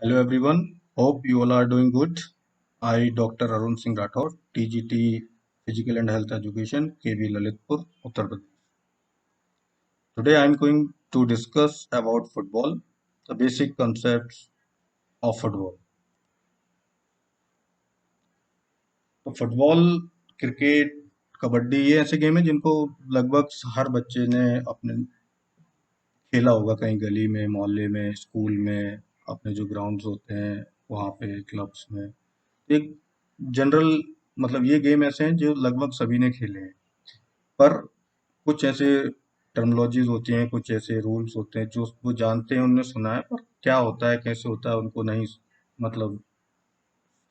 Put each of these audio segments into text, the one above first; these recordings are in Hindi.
Hello everyone, hope you all are doing good. I, Dr. Arun Singh Rathod, TGT Physical and Health Education, KB Lalitpur, Uttar Pradesh. Today I am going to discuss about football, the basic concepts of football. तो फुटबॉल, क्रिकेट, कबड्डी ये ऐसे गेम है जिनको लगभग हर बच्चे ने अपने खेला होगा कहीं गली में, मोहल्ले में, स्कूल में, अपने जो ग्राउंड्स होते हैं वहाँ पे, क्लब्स में। एक जनरल मतलब ये गेम ऐसे हैं जो लगभग सभी ने खेले हैं, पर कुछ ऐसे टर्मिनोलॉजीज होती हैं, कुछ ऐसे रूल्स होते हैं जो वो जानते हैं, उनने सुना है, पर क्या होता है, कैसे होता है, उनको नहीं मतलब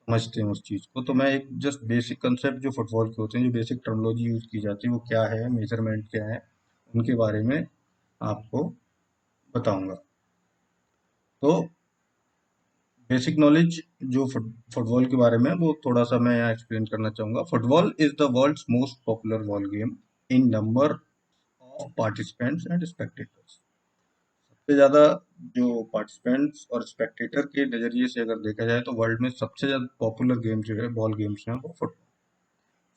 समझते हैं उस चीज़ को। तो मैं एक जस्ट बेसिक कंसेप्ट जो फुटबॉल के होते हैं, जो बेसिक टर्मिनोलॉजी यूज की जाती है, वो क्या है, मेजरमेंट क्या है, उनके बारे में आपको बताऊंगा। तो बेसिक नॉलेज जो फुटबॉल के बारे में वो थोड़ा सा मैं यहाँ एक्सप्लेन करना चाहूंगा। Football is the world's most popular ball game in number of participants and spectators. सबसे ज्यादा जो पार्टिसिपेंट्स और स्पेक्टेटर के नजरिए से अगर देखा जाए तो वर्ल्ड में सबसे ज्यादा पॉपुलर गेम जो है बॉल गेम्स में वो football.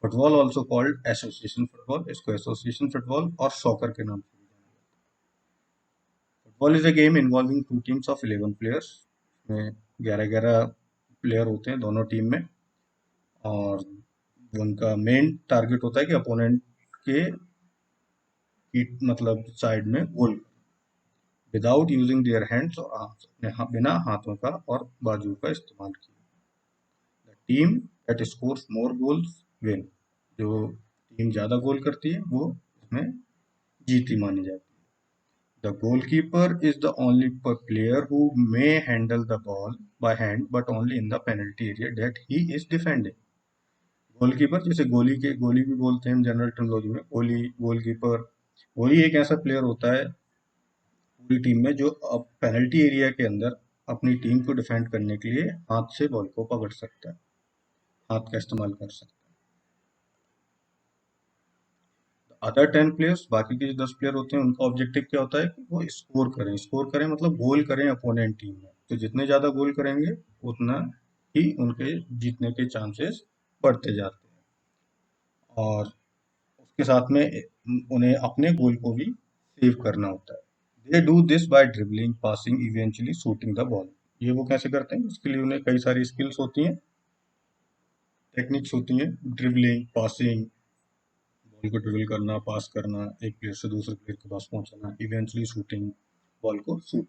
Football also called association football, इसको एसोसिएशन फुटबॉल और सॉकर के नाम से भी जाना जाता है। Football is a game involving two teams of 11 players, में 11-11 प्लेयर होते हैं दोनों टीम में, और उनका मेन टारगेट होता है कि अपोनेंट के मतलब साइड में गोल, विदाउट यूजिंग देयर हैंड्स और आर्म्स, अपने बिना हाथों का और बाजू का इस्तेमाल किए। The team that scores more goals win, जो टीम ज्यादा गोल करती है वो इसमें जीती मानी जाती है। The goalkeeper is the only player who may handle the ball by hand but only in the penalty area that he is defending. Goalkeeper, जैसे गोली के गोली भी बोलते हैं हम जनरल टर्मिनोलॉजी में, गोली, गोलकीपर। गोली एक ऐसा प्लेयर होता है पूरी टीम में जो अब पेनल्टी एरिया के अंदर अपनी टीम को डिफेंड करने के लिए हाथ से बॉल को पकड़ सकता है, हाथ का इस्तेमाल कर सकता है। अदर 10 प्लेयर्स, बाकी के जो 10 प्लेयर होते हैं, उनका ऑब्जेक्टिव क्या होता है कि वो स्कोर करें मतलब गोल करें अपोनेंट टीम में। तो जितने ज्यादा गोल करेंगे उतना ही उनके जीतने के चांसेस बढ़ते जाते हैं, और उसके साथ में उन्हें अपने गोल को भी सेव करना होता है। They do this by dribbling, passing, eventually shooting the ball. ये वो कैसे करते हैं, इसके लिए उन्हें कई सारी स्किल्स होती हैं, टेक्निक्स होती हैं, ड्रिबलिंग, पासिंग, बॉल को ड्रिबल करना, पास करना, एक प्लेयर से दूसरे प्लेयर के पास पहुंचाना, इवेंचुअली शूटिंग, बॉल को shoot.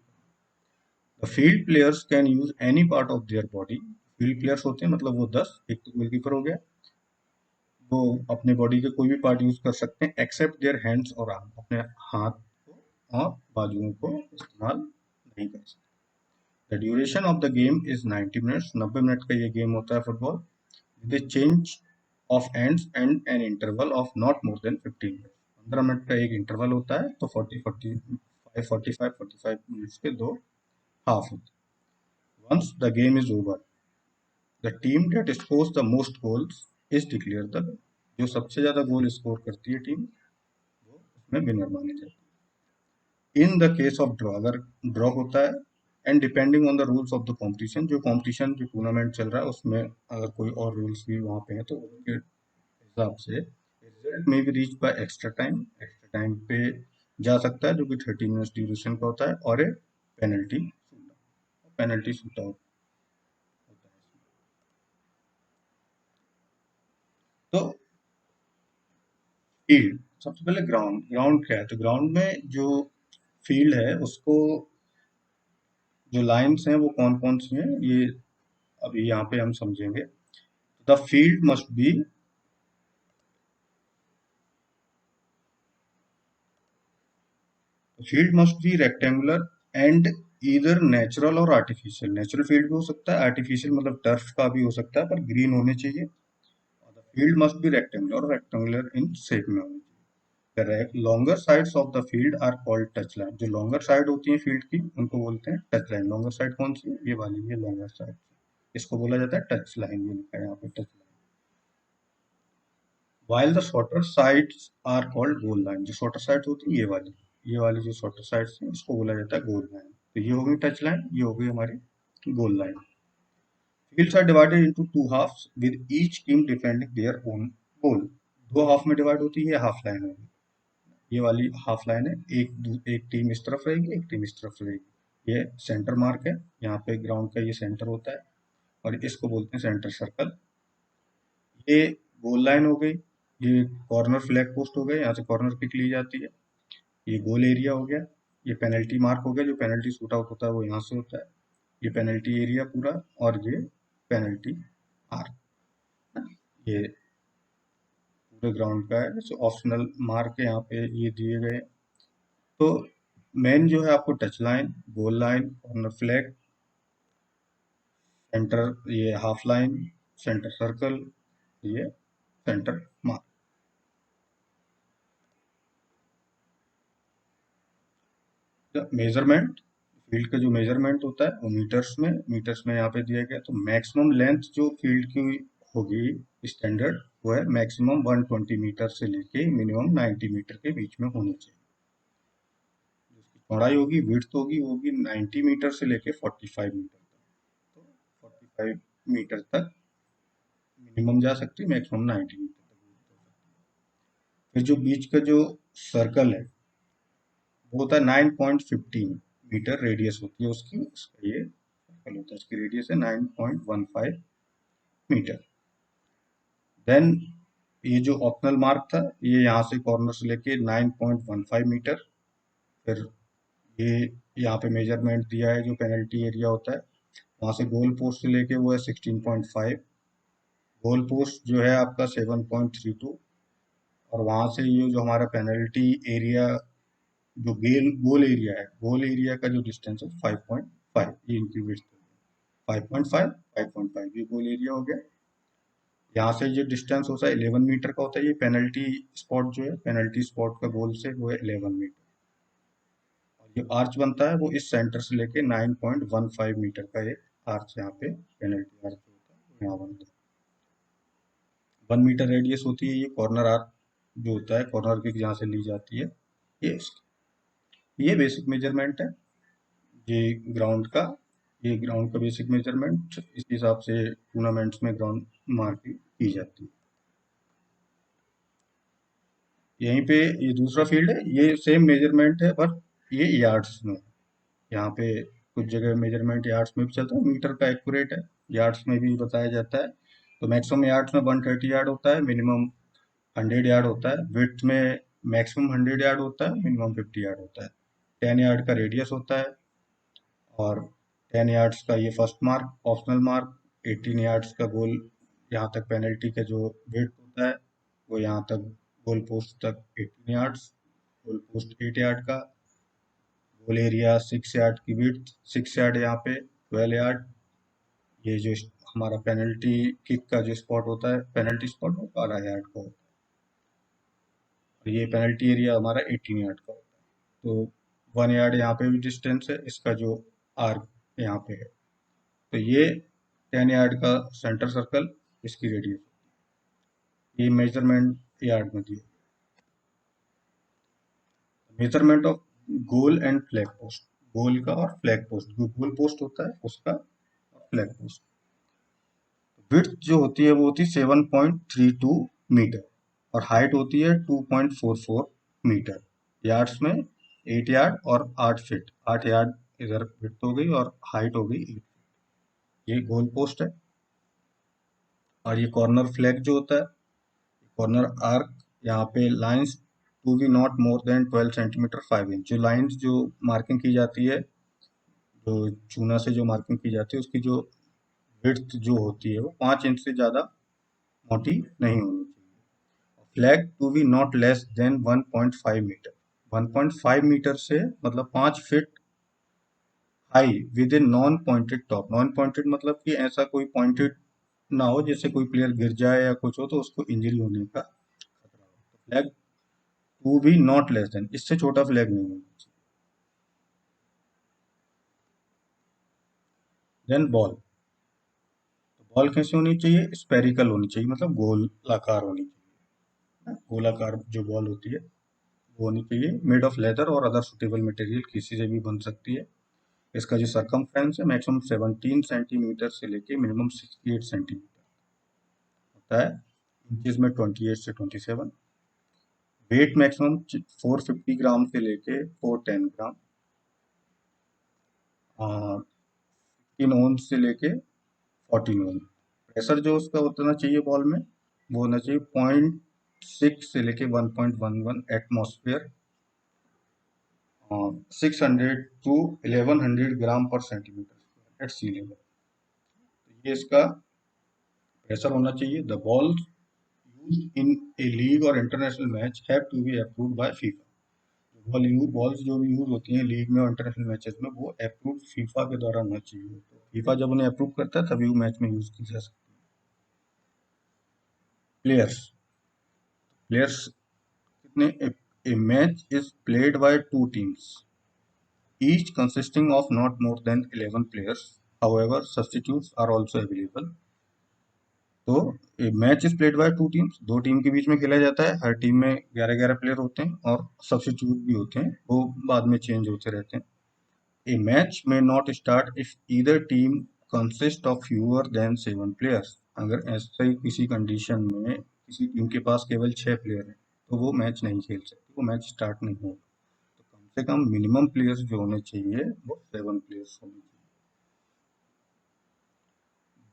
The field players can use any part of their body. Field players होते हैं मतलब वो 10, एक तो गोलकीपर हो गया, वो अपने बॉडी के कोई भी पार्ट यूज कर सकते हैं एक्सेप्ट देयर हैंड्स और आर्म, अपने हाथ को और बाजुओं को इस्तेमाल नहीं कर सकते। The duration of the game is 90 minutes, 90 minute का ये गेम होता है football, with change of ends and an interval of not more then 15 minute. 15 minute का एक इंटरवल होता है, तो 45 मिनट्स के दो हाफ होते हैं। Once the game is over, the team that scores the most goals is declare the, जो सबसे ज्यादा गोल स्कोर करती है टीम वो उसमें विनर मानी जाती है। In the case of draw, अगर ड्रॉ होता है, and depending on the rules of the competition, जो कॉम्पिटिशन जो टूर्नामेंट चल रहा है उसमें अगर कोई और रूल्स भी वहाँ पे हैं तो उसके हिसाब से रिजल्ट में भी reach by extra time, extra time पे जा सकता है जो कि 30 मिनट्स ड्यूरेशन का होता है, और a penalty shoot, penalty shootout होता है इसमें। तो फील्ड, सबसे पहले ग्राउंड, ग्राउंड क्या है, तो ग्राउंड में जो फील्ड है उसको, जो लाइन्स हैं वो कौन कौन सी हैं ये अभी यहाँ पे हम समझेंगे। The field must B, field must be rectangular and either natural और आर्टिफिशियल। नेचुरल फील्ड भी हो सकता है, आर्टिफिशियल मतलब टर्फ का भी हो सकता है, पर ग्रीन होने चाहिए। और the field must be rectangular, और रेक्टेंगुलर इन शेप में होनी चाहिए। Longer sides of the field are called touch line, जो लॉन्गर साइड होती है फील्ड की उनको बोलते हैं टच लाइन। लॉन्गर साइड कौन सी है, ये वाली, ये लॉन्गर साइड, इसको बोला जाता है टच लाइन, ये लिखा है यहाँ पे touch line. While the shorter sides are called goal line, जो शॉर्टर साइड्स होती है ये वाली जो शॉर्टर साइड्स हैं इसको बोला जाता है गोल लाइन। तो ये हो गई टच लाइन, ये हो गई हमारी goal line. Fields are divided into two halves with each team defending their own goal. दो हाफ में डिवाइड होती है, हाफ लाइन होगी, ये वाली हाफ लाइन है, एक टीम इस तरफ रहेगी, एक टीम इस तरफ रहेगी। ये सेंटर मार्क है, यहाँ पे ग्राउंड का ये सेंटर होता है और इसको बोलते हैं सेंटर सर्कल। ये गोल लाइन हो गई, ये कॉर्नर फ्लैग पोस्ट हो गया, यहाँ से कॉर्नर किक ली जाती है। ये गोल एरिया हो गया, ये पेनल्टी मार्क हो गया, जो पेनल्टी शूट आउट होता है वो यहाँ से होता है। ये पेनल्टी एरिया पूरा, और ये पेनल्टी आर्क, ये पूरे ग्राउंड का है। सो ऑप्शनल मार्क है यहाँ पे ये दिए गए। तो मेन जो है आपको touch line, goal line, corner flag, centre ये हाफ लाइन, सेंटर सर्कल, ये सेंटर मार्क। मेजरमेंट, फील्ड का जो मेजरमेंट होता है वो मीटर्स में यहाँ पे दिया गया। तो मैक्सिमम लेंथ जो फील्ड की होगी स्टैंडर्ड, वो है मैक्सिमम 120 मीटर से लेके मिनिमम 90 मीटर के बीच में होनी चाहिए। जिसकी चौड़ाई होगी, विड्थ होगी 90 मीटर से लेके 45 मीटर तक। तो 45 मीटर तक मिनिमम जा सकती है, मैक्सिमम 90 मीटर तक। फिर जो बीच का जो सर्कल है वो होता है 9.15 मीटर रेडियस होती है उसकी, उसका ये सर्कल होता है, इसकी रेडियस है 9.15 मीटर। देन ये जो ऑप्शनल मार्क था, ये यहाँ से कॉर्नर से लेके 9.15 मीटर। फिर ये यहाँ पे मेजरमेंट दिया है, जो पेनल्टी एरिया होता है वहाँ से गोल पोस्ट से लेके वो है 16.5, गोल पोस्ट जो है आपका 7.32, और वहाँ से ये जो हमारा पेनल्टी एरिया जो गोल एरिया का जो डिस्टेंस है 5.5, ये इनकी विड्थ 5.5, 5.5 ये गोल एरिया हो गया। यहाँ से जो डिस्टेंस होता है 11 मीटर का होता है, ये पेनल्टी स्पॉट जो है, पेनल्टी स्पॉट का गोल से वो है 11 मीटर। और जो आर्च बनता है वो इस सेंटर से लेके 9.15 मीटर का एक आर्च यहाँ पे पेनल्टी आर्च होता है, वो यहाँ बनता है। 1 मीटर रेडियस होती है ये कॉर्नर आर्क जो होता है, कॉर्नर किक जहाँ से ली जाती है। ये बेसिक मेजरमेंट है ये ग्राउंड का, ये ग्राउंड का बेसिक मेजरमेंट, इस हिसाब से टूर्नामेंट्स में ग्राउंड मार्किंग की जाती है। यहीं पे ये दूसरा फील्ड है, ये सेम मेजरमेंट है पर ये यार्ड्स में। यहाँ पे कुछ जगह मेजरमेंट यार्ड्स में भी चलता है, मीटर का एक्यूरेट है, यार्ड्स में भी बताया जाता है। तो मैक्सिमम यार्ड्स में 130 यार्ड होता है, मिनिमम 100 यार्ड होता है। विड्थ में मैक्सिमम 100 यार्ड होता है, मिनिमम 50 यार्ड होता है। 10 यार्ड का रेडियस होता है, और 10 यार्ड्स का ये first mark, optional mark. 18 yards का गोल, यहाँ तक पेनल्टी का जो विड्थ होता है वो यहाँ तक गोल पोस्ट तक 18 यार्ड्स, गोल पोस्ट 8 यार्ड का, गोल एरिया 6 यार्ड की विड्थ, 6 यार्ड यहाँ पे 12 यार्ड। ये जो हमारा पेनल्टी किक का जो स्पॉट होता है, पेनल्टी स्पॉट वो 12 यार्ड का होता है, और ये पेनल्टी एरिया हमारा 18 यार्ड का होता है। तो 1 यार्ड यहाँ पे भी डिस्टेंस है, इसका जो आर्क यहाँ पे है। तो ये 10 यार्ड का सेंटर सर्कल, इसकी रेडियस, ये मेजरमेंट यार्ड में दी। Measurement of goal and flag post, goal का और फ्लैग पोस्ट, जो गोल पोस्ट होता है उसका और फ्लैग पोस्ट। विड्थ जो होती है वो होती है 7.32 मीटर, और हाइट होती है 2.44 मीटर। यार्ड्स में 8 यार्ड और 8 फीट, 8 यार्ड इधर विड्थ हो गई और हाइट हो गई 8 फीट। ये गोल पोस्ट है। और ये कॉर्नर फ्लैग जो होता है, कॉर्नर आर्क, यहाँ पे lines to be not more than 12 centimetre 5 inch, जो लाइंस जो मार्किंग की जाती है, जो चूना से जो मार्किंग की जाती है, उसकी जो विड्थ जो होती है वो 5 इंच से ज़्यादा मोटी नहीं होनी चाहिए। Flag to be not less than 1.5 metre, 1.5 metre से मतलब 5 feet high with a non pointed top. Non pointed मतलब कि ऐसा कोई पॉइंटेड ना हो जिससे कोई प्लेयर गिर जाए या कुछ हो तो उसको इंजरी होने का खतरा हो। तो flag to be not less than, इससे छोटा फ्लैग नहीं होना चाहिए। देन बॉल, तो बॉल कैसे होनी चाहिए, स्पेरिकल होनी चाहिए, मतलब गोलाकार होनी चाहिए। गोलाकार जो बॉल होती है वो होनी चाहिए, मेड ऑफ लेदर और अदर सुटेबल मटेरियल, किसी से भी बन सकती है। इसका जो सरकमफ्रेंस है मैक्सिमम 17 सेंटीमीटर से लेके मिनिमम 68 सेंटीमीटर होता है, इंचेस में 28 से 27। वेट मैक्सिमम 450 ग्राम से लेके 410 ग्राम, 15 ओम से लेके 14 ओम। प्रेशर जो उसका उतना चाहिए बॉल में वो होना चाहिए 0.6 से लेके 1.11 एटमॉस्फेयर, 600 to 1100 ग्राम पर सेंटीमीटर एट सी लेवल। ये इसका प्रेशर होना चाहिए। The ball used in a league और international match have to be approved by FIFA. Balls जो भी यूज होती हैं लीग में और इंटरनेशनल मैचेस में वो अप्रूव फीफा के द्वारा होना चाहिए। तो फीफा जब उन्हें अप्रूव करता है तभी वो मैच में यूज की जा सकती है। प्लेयर्स प्लेयर्स कितने? A match is played by two teams each consisting of not more than 11 players. However, substitutes are also available. तो match is played by two teams, दो टीम के बीच में खेला जाता है, हर टीम में 11-11 प्लेयर होते हैं और सब्स्टिट्यूट भी होते हैं, वो बाद में चेंज होते रहते हैं। ए मैच में not start if either team consist of fewer than 7 players. अगर ऐसे ही किसी कंडीशन में किसी टीम के पास केवल 6 प्लेयर हैं तो वो मैच नहीं खेल सकती, वो मैच स्टार्ट नहीं होगा। तो कम से कम मिनिमम प्लेयर्स जो होने चाहिए वो 7 प्लेयर्स होने चाहिए।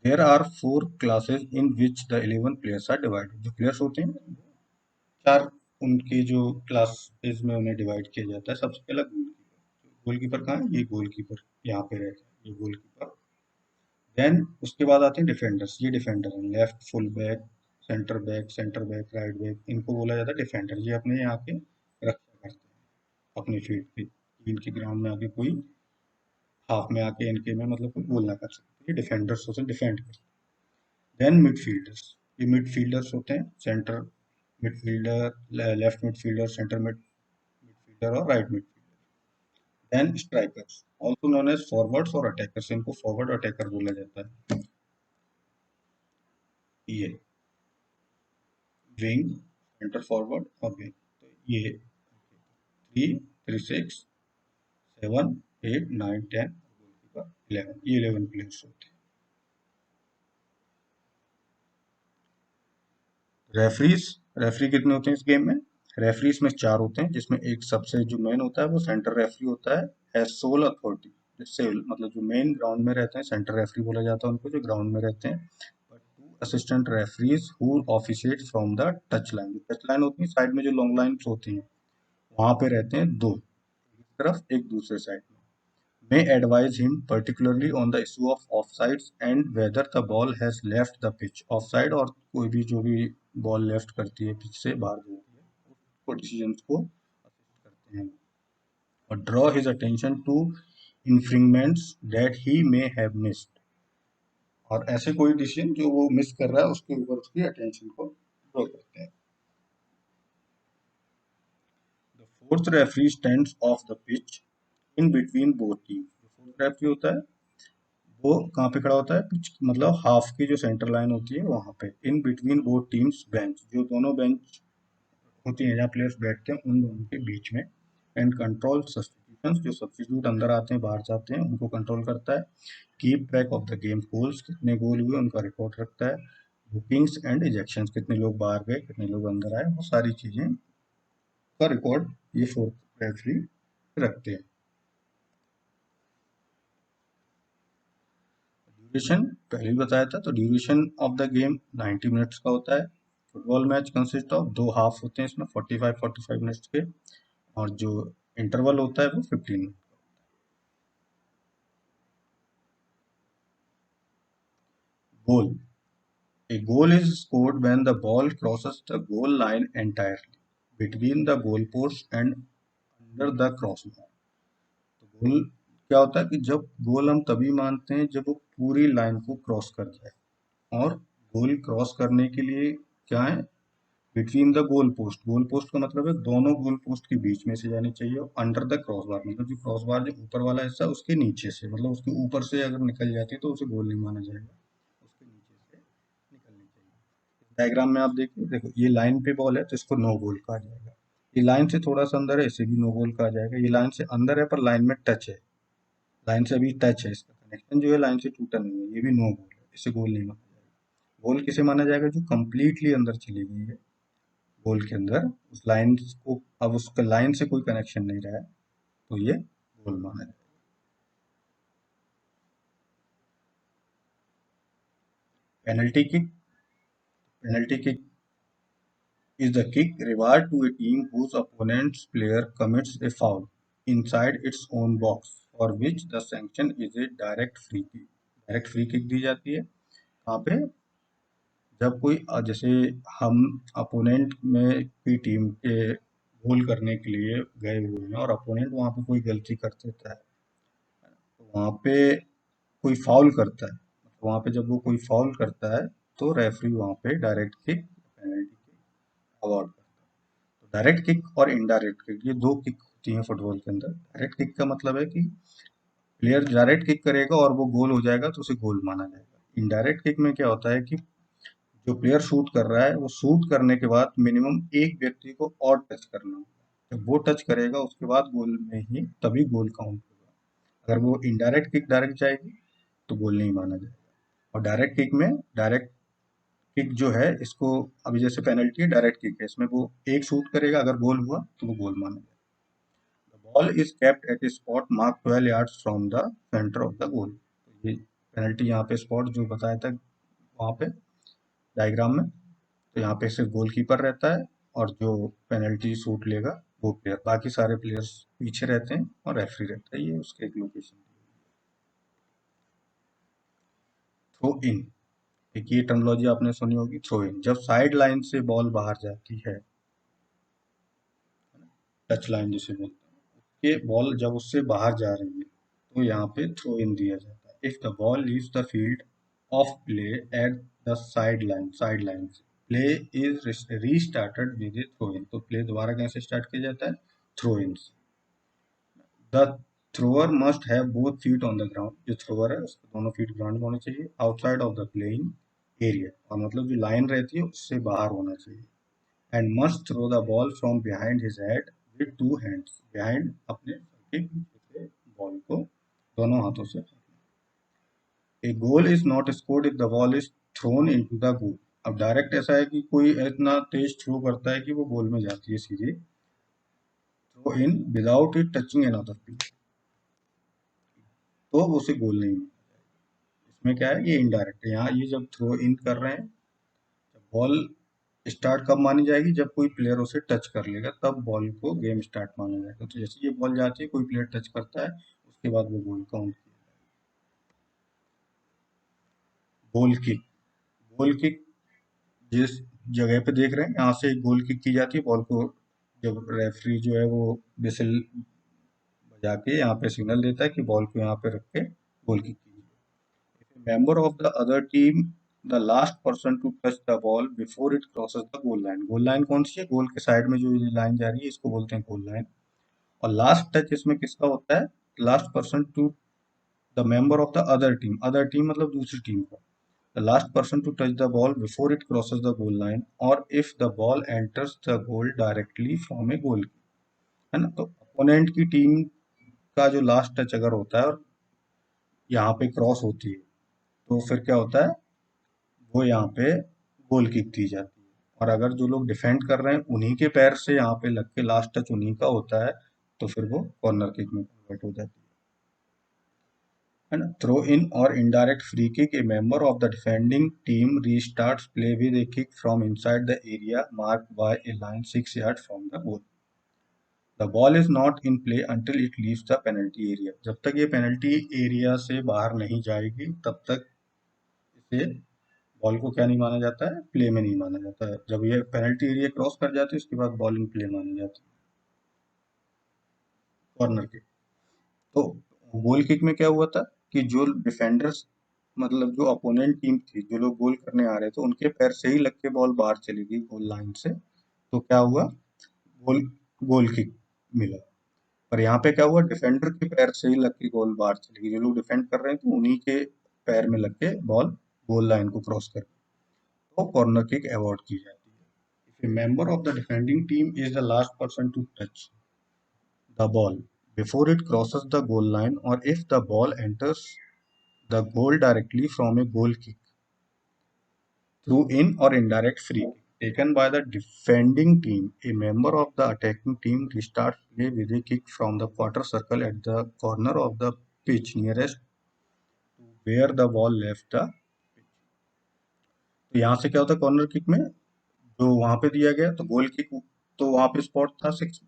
There are 4 classes in which the 11 players are divided. जो प्लेयर्स होते हैं चार, उनके जो क्लासेस में उन्हें डिवाइड किया जाता है। सबसे पहला गोलकीपर। गोलकीपर कहाँ है? ये गोलकीपर यहाँ पे रहता है, ये गोलकीपर। देन उसके बाद आते हैं डिफेंडर्स। ये डिफेंडर हैं, left full back, centre back, right back, इनको बोला जाता है डिफेंडर। ये अपने यहाँ के रक्षा करते हैं अपनी फील्ड पे, इनके ग्राउंड में आके कोई हाफ में आके इनके में मतलब कोई गोल ना कर सके। ये डिफेंडर्स होते हैं, डिफेंड करते हैं। Then midfielders. ये मिडफील्डर्स होते हैं, centre midfielder, left midfielder, centre midfielder और right midfielder. Then strikers also known as forwards और अटैकर्स, इनको फॉरवर्ड अटैकर बोला जाता है। ये विंग, सेंटर फॉरवर्ड और विंग। तो ये 3, 3, 6, 7, 8, 9, 10, गोलकीपर 11, ये 11 प्लेयर्स होते हैं। रेफरीज, रेफरी कितने होते हैं इस गेम में? रेफरीज में 4 होते हैं, जिसमें एक सबसे जो मेन होता है वो सेंटर रेफरी होता है, हैज सोल अथॉरिटी। सेल मतलब जो मेन ग्राउंड में रहते हैं सेंटर रेफरी बोला जाता है उनको, जो ग्राउंड में रहते हैं। But 2 assistant referees who officiate from the touch line. Touch line होती है साइड में, जो लॉन्ग लाइन्स होती हैं वहां पे रहते हैं दो, एक तरफ एक दूसरे साइड में। May advise him particularly on the issue of offsides and whether the ball has left the pitch. Offside और कोई भी जो भी बॉल लेफ्ट करती है पिच से बाहर जाती है उसको डिसीजंस को असिस्ट करते हैं। और draw his attention to infringements that he may have missed। और ऐसे कोई डिसीजन जो वो मिस कर रहा है उसके ऊपर उसकी अटेंशन को ड्रॉ करते हैं। The fourth referee stands off the pitch in between both teams। Fourth referee होता है वो कहाँ पे खड़ा होता है? पिच मतलब हाफ की जो सेंटर लाइन होती है वहां पे, in between both teams bench, जो दोनों बेंच होती है जहाँ प्लेयर्स बैठते हैं उन दोनों के बीच में। एंड कंट्रोल सब्स्टिट्यूशंस, जो सब्स्टिट्यूट अंदर आते हैं बाहर जाते हैं उनको कंट्रोल करता है। Keep track of the game goals, कितने गोल हुए उनका रिकॉर्ड रखता है। बुकिंग्स एंड इजेक्शंस, कितने लोग बाहर गए कितने लोग अंदर आए, वो सारी चीजें का रिकॉर्ड ये फोर्थ रेफरी रखते हैं। ड्यूरेशन पहले ही बताया था, तो duration of the game 90 minutes का होता है। Football match consist of 2 half होते हैं इसमें 45-45 मिनट्स के, और जो इंटरवल होता है वो 15 minute. Goal, a goal is scored when the ball crosses the goal line entirely between the goalpost and under the crossbar। तो गोल क्या होता है कि जब गोल हम तभी मानते हैं जब वो पूरी लाइन को क्रॉस कर जाए, और गोल क्रॉस करने के लिए क्या है? Between the goal post, goal post का मतलब है दोनों गोल पोस्ट के बीच में से जानी चाहिए, और अंडर द क्रॉस बार मतलब जो क्रॉस बार जो ऊपर वाला हिस्सा है उसके नीचे से, मतलब उसके ऊपर से अगर निकल जाती है तो उसे गोल नहीं माना जाएगा, उसके नीचे से निकलनी चाहिए। डायग्राम में आप देखिए, देखो ये लाइन पे बॉल है तो इसको नो गोल कहा जाएगा। ये लाइन से थोड़ा सा अंदर है, इसे भी नो गोल कहा जाएगा। ये लाइन से अंदर है पर लाइन में टच है, लाइन से अभी टच है, इसका कनेक्शन जो है लाइन से टूटा नहीं है, ये भी नो गोल है, इसे गोल नहीं माना जाएगा। गोल किसे माना जाएगा? जो कंप्लीटली अंदर चली गई है गोल के अंदर, उस लाइन को, अब उसका लाइन से कोई कनेक्शन नहीं रहा है, तो ये गोल माना जाएगा। Penalty kick, penalty kick is the kick reward to a team whose opponent's player commits a foul inside its own box for which the sanction is a direct free kick। Direct free kick दी जाती है यहाँ पे जब कोई जैसे हम अपोनेंट में की टीम के गोल करने के लिए गए हुए हैं और अपोनेंट वहाँ पे कोई गलती कर देता है, तो वहाँ पे कोई फाउल करता है, तो वहाँ पे जब वो कोई फाउल करता है तो रेफरी वहाँ पे direct kick, penalty kick award करता है। तो डायरेक्ट किक और इनडायरेक्ट किक, ये दो किक होती हैं फुटबॉल के अंदर। डायरेक्ट किक का मतलब है कि प्लेयर डायरेक्ट किक करेगा और वो गोल हो जाएगा तो उसे गोल माना जाएगा। इनडायरेक्ट किक में क्या होता है कि जो प्लेयर शूट कर रहा है वो शूट करने के बाद मिनिमम एक व्यक्ति को और टच करना होगा, जब वो टच करेगा उसके बाद गोल में ही तभी गोल काउंट होगा। अगर वो इनडायरेक्ट किक डायरेक्ट जाएगी तो गोल नहीं माना जाएगा। और डायरेक्ट किक में, डायरेक्ट किक जो है इसको, अभी जैसे पेनल्टी है डायरेक्ट किक है, इसमें वो एक शूट करेगा, अगर गोल हुआ तो वो गोल माना जाएगा। The ball is kept at A spot mark 12 yards from the centre of the goal. ये पेनल्टी यहाँ पे स्पॉट जो बताया था वहाँ पे डायग्राम में, तो यहाँ पे सिर्फ गोलकीपर रहता है और जो पेनल्टी शूट लेगा वो प्लेयर, बाकी सारे प्लेयर्स पीछे रहते हैं और रेफरी रहता है, ये उसके एक लोकेशन। थ्रो इन, एक ये टर्मिनोलॉजी आपने सुनी होगी, थ्रो इन, जब साइड लाइन से बॉल बाहर जाती है, टच लाइन जिसे बोलते हैं, ये बॉल जब उससे बाहर जा रही है तो यहाँ पे थ्रो इन दिया जाता है। If the ball leaves the field of play at the side line से play is restarted with a throw in, तो प्ले दोबारा कैसे स्टार्ट किया जाता है? Throw in. The thrower must have both feet on the ground, जो थ्रोअर है उसके दोनों फीट ग्राउंड में होने चाहिए, outside of the playing area, और मतलब जो लाइन रहती है उससे बाहर होना चाहिए। And must throw the ball from behind his head with two hands, behind अपने सर के पीछे से बॉल को दोनों हाथों से। A goal is not scored if the ball is thrown into the goal. अब डायरेक्ट ऐसा है कि कोई इतना तेज थ्रो करता है कि वो गोल में जाती है सीधे, throw in without it touching another player, तो उसे गोल नहीं माना। इसमें क्या है, ये इनडायरेक्ट है। यहाँ ये जब थ्रो इन कर रहे हैं, जब बॉल स्टार्ट कब मानी जाएगी? जब कोई प्लेयर उसे टच कर लेगा तब बॉल को गेम स्टार्ट माना जाएगा। तो जैसे ये बॉल जाती है, कोई प्लेयर टच करता है, उसके बाद वो गोल काउंट किया। गोल किक, गोल किक जिस जगह पे देख रहे हैं यहाँ से गोल किक की जाती है, बॉल को जब रेफरी जो है वो विसिल बजा के यहाँ पे सिग्नल देता है कि बॉल को यहाँ पे रख के गोल किक कीजिए। Member of the other team the last person to touch the ball before it crosses the goal line. Goal line कौन सी है? गोल के साइड में जो लाइन जा रही है इसको बोलते हैं गोल लाइन। और लास्ट टच इसमें किसका होता है? Last person to the member of the other team मतलब दूसरी टीम का। The last person to touch the ball before it crosses the goal line और if the ball enters the goal directly from a goal, है ना? तो अपोनेंट की टीम का जो लास्ट टच अगर होता है और यहाँ पे क्रॉस होती है, तो फिर क्या होता है, वो यहाँ पे गोल किक दी जाती है। और अगर जो लोग डिफेंड कर रहे हैं उन्हीं के पैर से यहाँ पे लग के लास्ट टच उन्हीं का होता है, तो फिर वो कॉर्नर किक में कन्वर्ट हो जाती है ना? थ्रो इन और indirect free kick, a member of the defending team restarts play with a kick from inside the area marked by a line 6 yard from the goal. The ball is not in play until it leaves the penalty area, जब तक ये पेनल्टी एरिया से बाहर नहीं जाएगी तब तक इसे, बॉल को क्या नहीं माना जाता है? प्ले में नहीं माना जाता है। जब ये पेनल्टी एरिया क्रॉस कर जाती है उसके बाद बॉल इन प्ले मानी जाती है, कॉर्नर किक। तो गोल किक में क्या हुआ था कि जो डिफेंडर्स, मतलब जो अपोनेंट टीम थी, जो लोग गोल करने आ रहे थे, उनके पैर से ही लग के बॉल बाहर चली गई गोल लाइन से, तो क्या हुआ, गोल, गोल किक मिला। और यहाँ पे क्या हुआ, डिफेंडर के पैर से ही लग के गोल बाहर चली गई, जो लोग डिफेंड कर रहे हैं तो उन्हीं के पैर में लग के बॉल गोल लाइन को क्रॉस कर गई, तो कॉर्नर किक अवॉर्ड की जाती है। If a member of the defending team is the last person to touch the ball before it crosses the goal line or if the ball enters the goal directly from a goal kick through in or indirect free kick taken by the defending team. A member of the attacking team restarts play with a kick from the quarter circle at the corner of the pitch nearest to where the ball left the pitch. तो यहाँ से क्या होता है कॉर्नर किक में जो वहां पे दिया गया तो गोल किक तो वहां पे स्पॉट था 6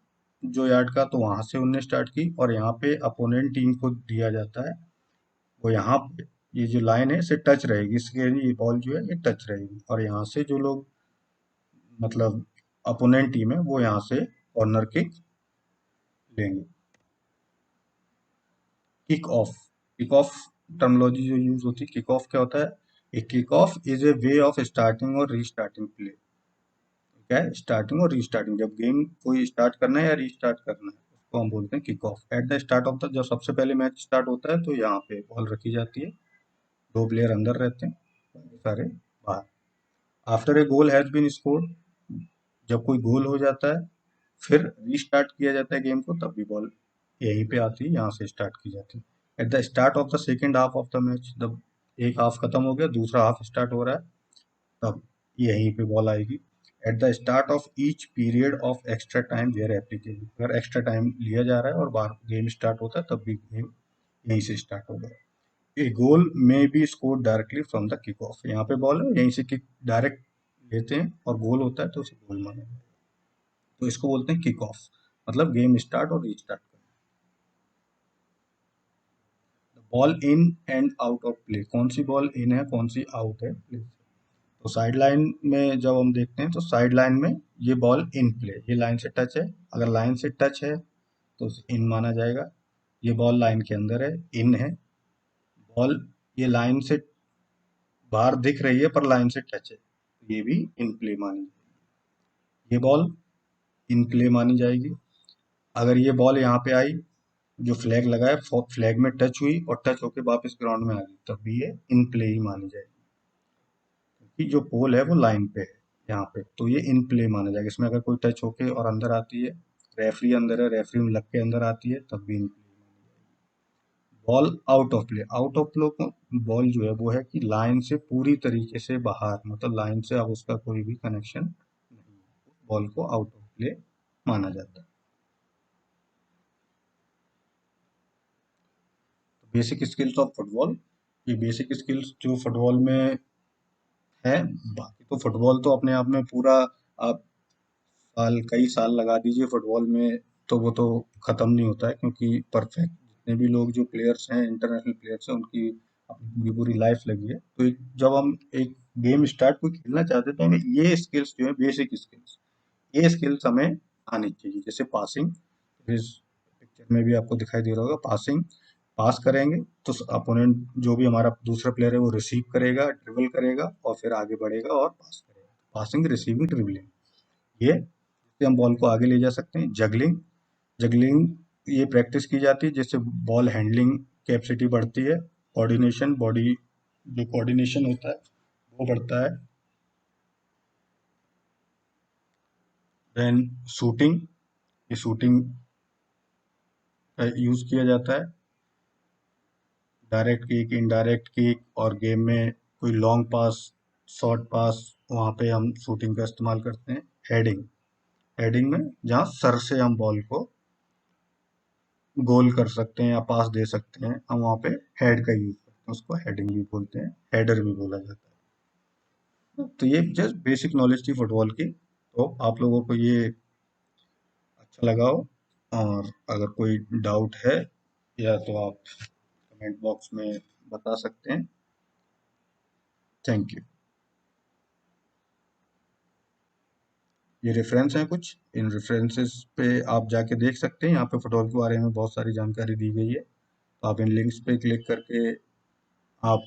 जो यार्ड का तो वहां से उनने स्टार्ट की और यहाँ पे अपोनेंट टीम को दिया जाता है वो यहाँ पे ये जो लाइन है इसे टच रहेगी इसके ये बॉल जो है ये टच रहेगी और यहाँ से जो लोग मतलब अपोनेंट टीम है वो यहाँ से कॉर्नर किक लेंगे। किक ऑफ टर्मिनोलॉजी जो यूज होती है किक ऑफ क्या होता है a kick off is a way of starting और रीस्टार्टिंग प्ले। क्या है स्टार्टिंग और रीस्टार्टिंग जब गेम कोई स्टार्ट करना है या रीस्टार्ट करना है उसको हम बोलते हैं kick off. Eight the start of the जब सबसे पहले मैच स्टार्ट होता है तो यहाँ पे बॉल रखी जाती है दो प्लेयर अंदर रहते हैं सारे बाहर। After a goal has been scored जब कोई गोल हो जाता है फिर रीस्टार्ट किया जाता है गेम को तब भी बॉल यहीं पे आती है यहाँ से स्टार्ट की जाती है। Eight the start of the second half of the match जब एक हाफ खत्म हो गया दूसरा हाफ स्टार्ट हो रहा है तब यहीं पे बॉल आएगी। At the start of each period of extra time where applicable अगर एक्स्ट्रा टाइम लिया जा रहा है और बाहर गेम स्टार्ट होता है तब भी गेम यहीं से स्टार्ट होगा। A goal may be scored directly from the kick off यहाँ पे बॉल है यहीं से किक डायरेक्ट लेते हैं और गोल होता है तो उसे गोल माना जाएगा। तो इसको बोलते हैं किक ऑफ मतलब गेम स्टार्ट और रीस्टार्ट करना। Ball in and out of play कौन सी बॉल इन है कौन सी आउट है प्ले तो साइड लाइन में जब हम देखते हैं तो साइड लाइन में ये बॉल इन प्ले ये लाइन से टच है अगर लाइन से टच है तो इन माना जाएगा। ये बॉल लाइन के अंदर है इन है। बॉल ये लाइन से बाहर दिख रही है पर लाइन से टच है तो ये भी इन प्ले मानी जाएगी। ये बॉल इन प्ले मानी जाएगी। अगर ये बॉल यहाँ पे आई जो फ्लैग लगा है फ्लैग में टच हुई और टच होके वापस ग्राउंड में आ गई तब भी ये इन प्ले ही मानी जाएगी क्योंकि जो पोल है वो लाइन पे है यहाँ पे तो ये इन प्ले माना जाएगा। इसमें अगर कोई टच होके और अंदर आती है रेफरी अंदर है रेफरी लग के अंदर आती है तब भी इन प्ले मानी जाएगी। बॉल आउट ऑफ प्ले को बॉल जो है वो है कि लाइन से पूरी तरीके से बाहर मतलब लाइन से अब उसका कोई भी कनेक्शन नहीं बॉल को आउट ऑफ प्ले माना जाता है। बेसिक स्किल्स ऑफ फुटबॉल ये बेसिक स्किल्स जो फुटबॉल में है बाकी तो फुटबॉल तो अपने आप में पूरा आप कई साल लगा दीजिए फुटबॉल में तो वो तो खत्म नहीं होता है क्योंकि परफेक्ट जितने भी लोग जो प्लेयर्स हैं इंटरनेशनल प्लेयर्स हैं उनकी अपनी पूरी पूरी लाइफ लगी है। तो जब हम एक गेम स्टार्ट कोई खेलना चाहते हैं तो हमें ये स्किल्स जो है बेसिक स्किल्स ये स्किल्स हमें आनी चाहिए जैसे पासिंग इस पिक्चर में भी आपको दिखाई दे रहा होगा पासिंग पास करेंगे तो अपोनेंट जो भी हमारा दूसरा प्लेयर है वो रिसीव करेगा ड्रिबल करेगा और फिर आगे बढ़ेगा और पास करेगा। पासिंग रिसीविंग ड्रिबलिंग ये जिससे हम बॉल को आगे ले जा सकते हैं। जगलिंग जगलिंग ये प्रैक्टिस की जाती है जिससे बॉल हैंडलिंग कैपेसिटी बढ़ती है। कोऑर्डिनेशन बॉडी जो कोऑर्डिनेशन होता है वो बढ़ता है। देन शूटिंग ये शूटिंग का यूज किया जाता है डायरेक्ट किक इनडायरेक्ट किक और गेम में कोई लॉन्ग पास शॉर्ट पास वहाँ पे हम शूटिंग का इस्तेमाल करते हैं। हेडिंग हेडिंग में जहाँ सर से हम बॉल को गोल कर सकते हैं या पास दे सकते हैं हम वहाँ पे हेड का यूज करते हैं उसको हेडिंग भी बोलते हैं हेडर भी बोला जाता है। तो ये जस्ट बेसिक नॉलेज थी फुटबॉल की तो आप लोगों को ये अच्छा लगा हो और अगर कोई डाउट है या तो आप कमेंट बॉक्स में बता सकते हैं। Thank you. ये रेफरेंस हैं कुछ इन रेफरेंसेस पे आप जाके देख सकते हैं यहाँ पे फुटबॉल के बारे में बहुत सारी जानकारी दी गई है तो आप इन लिंक्स पे क्लिक करके आप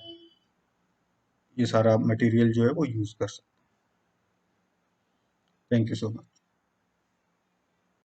ये सारा मटेरियल जो है वो यूज कर सकते हैं। Thank you so much.